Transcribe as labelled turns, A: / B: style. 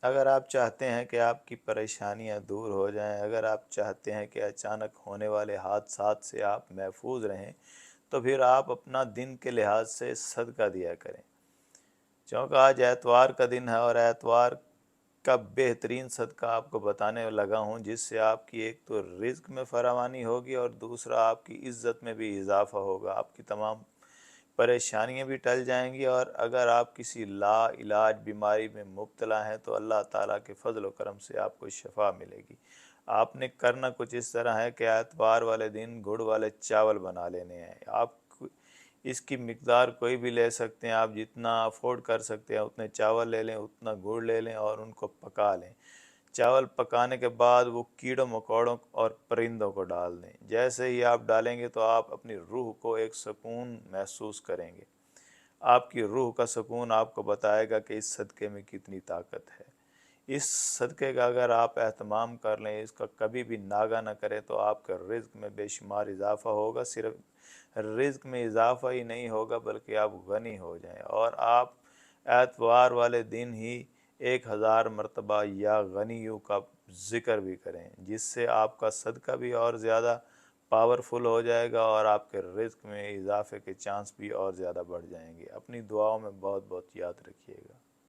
A: اگر آپ چاہتے ہیں کہ آپ کی پریشانیاں دور ہو جائیں، اگر آپ چاہتے ہیں کہ اچانک ہونے والے حادثات سے آپ محفوظ رہیں، تو پھر آپ اپنا دن کے لحاظ سے صدقہ دیا کریں۔ چونکہ آج اتوار کا دن ہے، اور اتوار کا بہترین صدقہ آپ کو بتانے لگا ہوں، جس سے آپ کی ایک تو رزق میں فراوانی ہوگی، اور دوسرا آپ کی عزت میں بھی اضافہ ہوگا، آپ کی تمام پریشانیاں بھی ٹل جائیں گی، اور اگر آپ کسی لا علاج بیماری میں مبتلا ہیں تو اللہ تعالیٰ کے فضل و کرم سے آپ کو شفا ملے گی۔ آپ نے کرنا کچھ اس طرح ہے کہ اتوار والے دن گڑ والے چاول بنا لینے ہیں۔ آپ اس کی مقدار کوئی بھی لے سکتے ہیں، آپ جتنا افورڈ کر سکتے ہیں اتنے چاول لے لیں، اتنا گڑ لے لیں، اور ان کو پکا لیں۔ چاول پکانے کے بعد وہ کیڑوں مکوڑوں اور پرندوں کو ڈال دیں۔ جیسے ہی آپ ڈالیں گے تو آپ اپنی روح کو ایک سکون محسوس کریں گے۔ آپ کی روح کا سکون آپ کو بتائے گا کہ اس صدقے میں کتنی طاقت ہے۔ اس صدقے کا اگر آپ اہتمام کر لیں، اس کا کبھی بھی ناغہ نہ کریں، تو آپ کے رزق میں بے شمار اضافہ ہوگا۔ صرف رزق میں اضافہ ہی نہیں ہوگا بلکہ آپ غنی ہو جائیں، اور آپ اتوار والے دن ہی 1000 مرتبہ یا غنیوں کا ذکر بھی کریں، جس سے آپ کا صدقہ بھی اور زیادہ پاورفل ہو جائے گا، اور آپ کے رزق میں اضافے کے چانس بھی اور زیادہ بڑھ جائیں گے۔ اپنی دعاؤں میں بہت بہت یاد رکھیے گا۔